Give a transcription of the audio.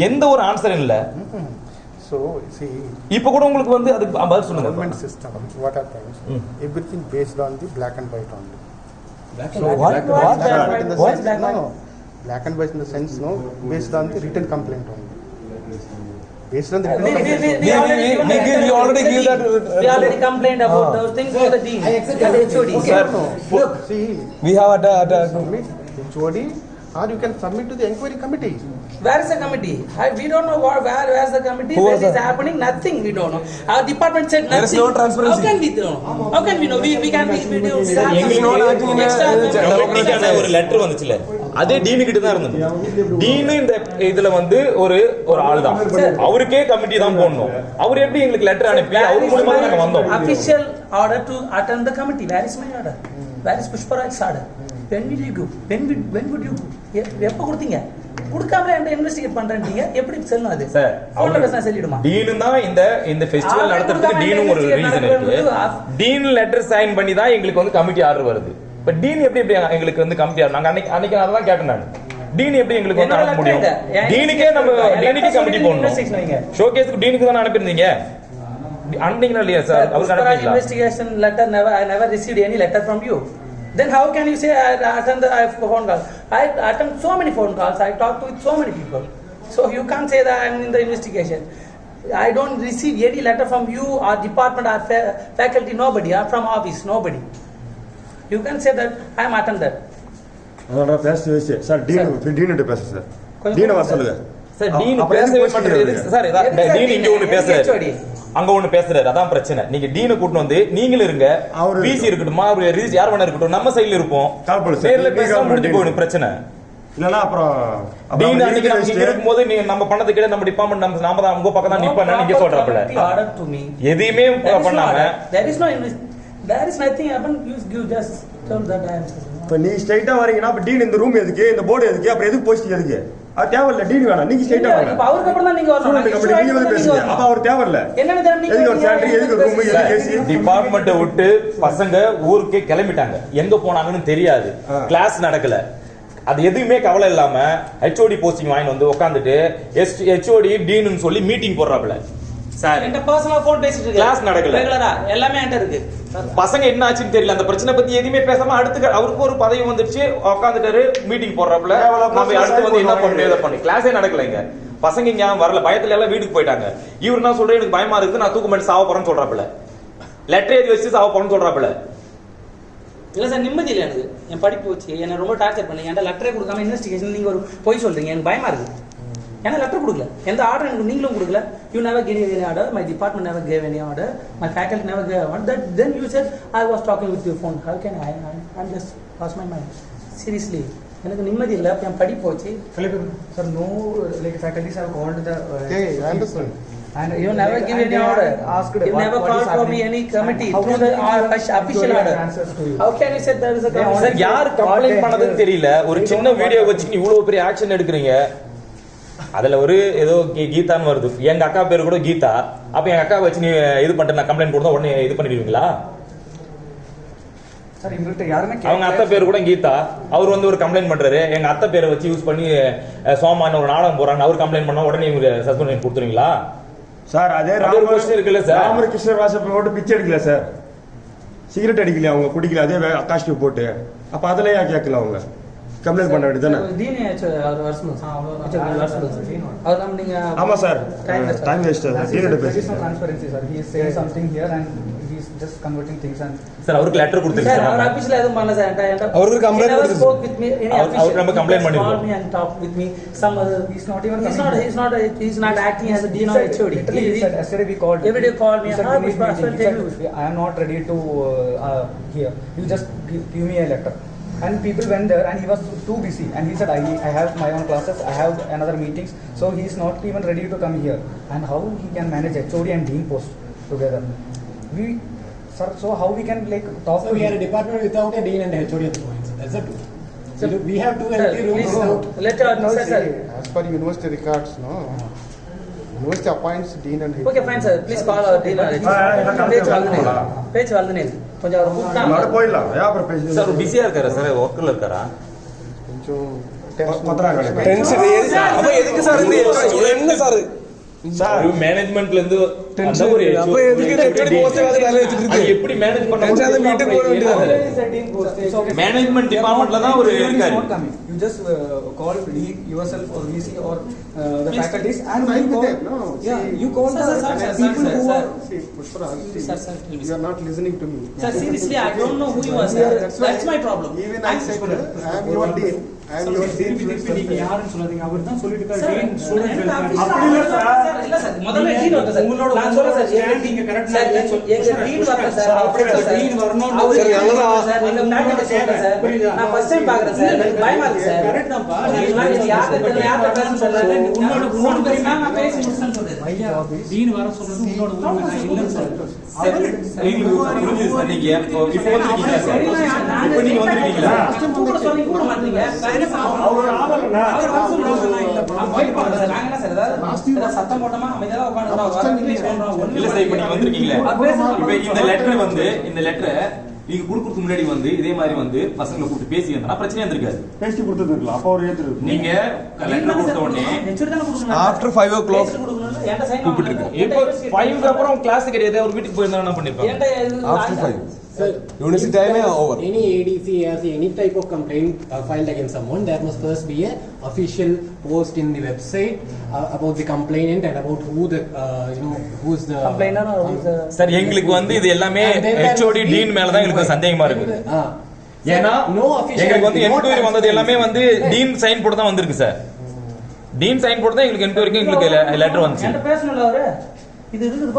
எந்த ஒரு ஆன்சர் இல்ல. So see, இப்போ கூட உங்களுக்கு வந்து அதுக்கு பதில் சொல்லுங்க. government system what happens, everything based on the black and white only. Black So and white. black and white in the What? sense, no, black and white in the sense, no, based on the written complaint only. Based on the written complaint. We already give that. We already complained about those things to the dean. I accept and that. HOD. Okay. Look, see, We have submit HOD or you can submit to the inquiry committee. Where is the committee? We don't know where is the committee. Who Where was is that? happening? Nothing. We don't know. Our department said nothing. There is no transparency. How can we know? How can we know? We can we do எங்களுக்கு ஒரு letter வந்துச்சுல, அதே dean கிட்ட தான் இருந்தது. Dean இந்த இதுல வந்து ஒரு ஆள் தான், அவருக்கே கமிட்டி தான் போடணும். அவர் எப்படி எங்களுக்கு லெட்டர் அனுப்பி அவர் மூலமா நாங்க வந்தோம். Official order to attend the committee. Where is my order? Where is Pushparaj's order? When will you go? When would you go? எப்ப கொடுத்தீங்க? கொடுக்காமல என்ன இன்வெஸ்டிகேட் பண்றீங்க? எப்படி செல்லணும் அது? சார், போன்ல பேசினா செல்லிடுமா? டீன் தான் இந்த ஃபெஸ்டிவல் நடத்துறதுக்கு டீனும் ஒரு ரீசன் இருக்கு. டீன் லெட்டர் சைன் பண்ணி தான் எங்களுக்கு வந்து கமிட்டி ஆர்டர் வருது. இப்ப டீன் எப்படி எங்களுக்கு வந்து கமிட்டி ஆர்டர், நாங்க அன்னைக்கு அதான் கேட்டேன் நான். டீன் எப்படி எங்களுக்கு வந்து அனுப்ப முடியும்? டீனுக்கே டீனுக்கு கமிட்டி போடணும். ஷோகேஸ்க்கு டீனுக்கு தான் அனுப்பிருந்தீங்க. அன்னைக்கு இல்லையா சார்? அவருக்கு அனுப்பிட்டீங்களா? Investigation letter I never received any letter from you. Then how can you say I attend the phone call? I attend so many phone calls. I talk with so many people. So you can't say that I am in the investigation. I don't receive any letter from you or department or faculty, nobody, or from office, nobody. You can say that I am attended. அதான் பேச sir, dean பேச sir, dean வர சொல்லுங்க sir. Dean பேசவே மாட்டேங்குது sir. Dean இங்க ஒன்னு பேசுறாரு, அங்க ஒண்ணு பேசுறாரு, அதான் பிரச்சனை. நீங்க டீனை கூட்டு வந்து நீங்களும் இருங்க, பிசி இருக்கட்டும், யார் வேணா இருக்கட்டும், நம்ம சைடுல இருப்போம். நேர்ல பேச முடிஞ்சு போயிடும் பிரச்சனை. இல்லனா அப்புறம் டீன் அன்னைக்கு நம்ம இருக்கும்போது நீங்க நம்ம பண்ணது கேட நம்ம டிபார்ட்மெண்ட் நாம தான் உங்க பக்கம் தான் நிப்பேன் நீங்க சொல்றப்பல எதையுமே பண்ணாம there is nothing happen. You just tell that I am. இப்ப நீ ஸ்ட்ரைட்டா வரீங்கன்னா அப்ப டீன் இந்த ரூம் எதுக்கு, இந்த போர்டு எதுக்கு, அப்புறம் எதுக்கு போஸ்ட் எதுக்கு? அது தேவையில்ல. டீன் வேணாம், நீங்க ஸ்ட்ரைட்டா வாங்க. இப்ப அவருக்கு அப்புறம் தான் நீங்க வரணும். நீங்க வந்து பேசுங்க. அப்ப அவர் தேவையில்ல. என்னன்னு தெரியும் நீங்க எதுக்கு சாண்டரி, எதுக்கு ரூம், எதுக்கு ஏசி? டிபார்ட்மெண்ட்டை விட்டு பசங்க ஊருக்கு கிளம்பிட்டாங்க, எங்க போனாங்கன்னு தெரியாது, கிளாஸ் நடக்கல. அது எதுவுமே கவலை இல்லாம ஹெச்ஓடி போஸ்டிங் வாங்கி வந்து உட்காந்துட்டு ஹெச்ஓடி டீன்னு சொல்லி மீட்டிங் போடுறாப்ல. சார் இந்த பர்சனல் ஃபோன் பேசிட்டு இருக்கு, கிளாஸ் நடக்கல, ரெகுலரா எல்லாமே என்கிட்ட இருக்கு. பசங்க என்ன ஆச்சுன்னு தெரியல, அந்த பிரச்சனை பத்தி எதுவுமே பேசாம அடுத்து அவருக்கு ஒரு பதவி வந்துருச்சு, உட்காந்துட்டாரு மீட்டிங் போடுறாப்ல. நம்ம அடுத்து வந்து என்ன பண்ணி கிளாஸே நடக்கலைங்க. பசங்க இங்க வரல, பயத்துல எல்லாம் வீட்டுக்கு போயிட்டாங்க. இவரு என்ன சொல்றேன், எனக்கு பயமா இருக்கு, நான் தூக்கு மாட்டி சாவ போறேன்னு சொல்றாப்ல. லெட்டர் எழுதி வச்சு சாவ போறேன்னு சொல்றாப்ல. இல்ல சார், நிம்மதி இல்லை எனக்கு. என் படிப்பு வச்சு என்ன ரொம்ப டார்ச்சர் பண்ணி என்கிட்ட லெட்டரே கொடுக்காம இன்வெஸ்டிகேஷன் நீங்க ஒரு பொய் சொல்றீங்க. எனக்கு பயமா இருக்கு. ஏன்னா லெட்டர் கொடுக்கல, எந்த ஆர்டர் எனக்கு நீங்களும் கொடுக்கல. You never gave any order, my department never gave any order, my faculty never gave one. That then you said I was talking with your phone. How can I'm just lost my mind. Seriously, எனக்கு நிம்மதி இல்லை. என் படிப்பு வச்சு Sir, no, like faculties have called the. Hey, I understand. and you never give any order. You never call for me any committee through the official order. How can you say there is a committee? Sir, யார் complaint பண்ணதுன்னு தெரியல. ஒரு சின்ன video வச்சு நீ இவ்வளவு பெரிய action எடுக்கிறீங்க. அதுல ஒரு ஏதோ கீதான்னு வருது, எங்க அக்கா பேரு கூட கீதா. அப்ப எங்க அக்கா வச்சு நீ இது பண்ணிட்டு நான் கம்ப்ளைண்ட் கொடுத்தா உடனே இது பண்ணிடுவீங்களா? சார், எங்கள்கிட்ட யாருமே அவங்க அத்தை பேரு கூட கீதா, அவர் வந்து ஒரு கம்ப்ளைண்ட் பண்றாரு, எங்க அத்தை பேரை வச்சு யூஸ் பண்ணி சோமான ஒரு நாடகம் போறாங்க, அவர் கம்ப்ளைண்ட் பண்ணா உடனே இவங்க சஸ்பெண்ட் பண்ணி கொடுத்துருவீங்களா? சார் அதே இருக்குல்ல சார், ராமகிருஷ்ண வாசப்ப போட்டு பிச்சை எடுக்கல சார், சிகரெட் அடிக்கல, அவங்க குடிக்கல, அதே காஸ்டியூம் போட்டு. அப்ப அதுல ஏன் கேட்கல அவங்க கம்ப்ளைண்ட் பண்ண வேண்டியது தானே? ஆமா sir, time waste. transparency sir, he is saying something here and he is just converting things. And sir அவருக்கு லெட்டர் கொடுத்துருக்கீங்க சார், அவர் ஆபீஸ்ல எதுவும் பண்ணல சார். அவருக்கு கம்ப்ளைண்ட் கொடுத்துருக்கீங்க. அவருக்கு நம்ம கம்ப்ளைண்ட் பண்ணிருக்கோம். call me and talk with me some other. He's not acting as a dean or HOD. Yesterday we called. Every day call me. I am not ready to here. You just give me a letter. And people went there and he was too busy and he said I have my own classes, I have another meetings, so he is not even ready to come here. And how he can manage HOD and dean post together? Sir, so how we can like talk? So we are a department without a dean and a HOD at the point. So that's the truth. So we have two empty rooms without. As per university records, no. University appoints dean and Okay, fine sir. Please call our dean or HOD. பேச்சு வளர்ந்துனே கொஞ்சம் அவர் கூப்பிட்டா போயிடலாம். அப்புறம் பேசி sir பிஸியா இருக்காரா sir, ஒர்க்ல இருக்காரா? கொஞ்சம் கொத்தனார் கடை டென்ஷன் ஏது அப்ப எதுக்கு சார் இந்த என்ன சார் சார் மேனேஜ்மெண்ட்ல இருந்து அந்த டென்ஷன் ஒரு அப்ப எதுக்கு எப்படி போஸ்ட் வேற வேலை வச்சிட்டு அது இருக்கு எப்படி மேனேஜ் பண்ண டென்ஷன் அந்த மீட்டிங் போட வேண்டியது மேனேஜ்மெண்ட் டிபார்ட்மெண்ட்ல தான் ஒரு இருக்காரு. You just call dean yourself or VC or the Please. faculties and Fine you with call, that, no? yeah, See, you call sir, the sir, sir, people sir, who sir. are See, Pushparaj, see, Sir, sir, tell me, you are not listening to me. Sir, seriously, I don't know who you are, sir. That's my problem. Even I said, I am your dean. I am your dean. நீங்க யாருன்னு சொல்லாதீங்க அவர் தான் சொல்லிட்டு Sir, இருக்காரு dean, student எனக்கு welfare. official அப்படி இல்ல sir. sir, இல்ல sir, முதல்ல dean வரட்டும் sir. உங்களோட நான் சொல்றேன் sir, stand நீங்க correct sir, ஆ எங்க dean வரட்டும் sir. அப்படி இல்ல, sir. dean வரணும்னு அவரு சரி, dean நல்லா- வரட்டும் sir. எங்க faculty சொல்றேன் sir. புரியுதா? நான் first time பாக்குறேன் sir. எனக்கு பயமா இருக்கு sir. correct தான்ப்பா. நீங்க யார்கிட்ட பேசணும்னு சொல்லாங்க. உன்னோட phone பேசி நான் பேசி முடிச்சேன்னு சொல்றேன். ஐயா டீன் வர சொல்றது உங்களோட உரிமை நான் இல்லைன்னு சொல்றேன் எங்களுக்கு புரிஞ்சுது சார். நீங்க இப்போ வந்திருக்கீங்களா சார்? இப்போ நீங்க வந்திருக்கீங்களா? கூட சொல்லி கூட மாட்டீங்க. அவரோட ஆதரவுண்ணா. அவர் வர சொல்றாங்க இல்ல போய் பாருங்க சார். நாங்க என்ன சார் ஏதாவது சத்தம் போட்டோமா அமைதியா உட்கார்ந்து இல்ல சார், இப்போ நீங்க வந்திருக்கீங்களா? இப்போ இந்த லெட்டர் வந்து இந்த லெட்டரை நீங்க கொடுக்கறதுக்கு முன்னாடி வந்து இதே மாதிரி வந்து பசங்களை கூப்பிட்டு பேசி இருந்தா பிரச்சனை இருந்திருக்காது. பேசி கொடுத்துருக்கலாம் அப்போ அவர் ஏத்துருக்கு நீங்க லெட்டர் கொடுத்த உடனே After 5 o'clock. கூப்பிட்டுருக்கேன். இப்போ 5க்கு அப்புறம் கிளாஸ் கிடையாது, அவர் வீட்டுக்கு போயிருந்தா என்ன பண்ணிருப்பாங்க? After 5. University time is over. Any ADC has any type of complaint filed against someone, there must first be a official post in the website about the complainant and about who the who's the complainant or who's the sir எங்களுக்கு வந்து இது எல்லாமே And then there HOD must be- dean மேல தான் எங்களுக்கு சந்தேகமா இருக்குது. ஏன்னா no official எங்களுக்கு வந்து no என்கொயரி வந்தது எல்லாமே வந்து transparency. டீன் சைன் போட்டு தான் வந்திருக்கு சார். டீன் சைன் போட்டு தான் எங்களுக்கு என்கொயரிக்கு எங்களுக்கு லெட்டர் வந்துச்சு. என்கிட்ட பேசணும்ல அவரு இது இருக்குது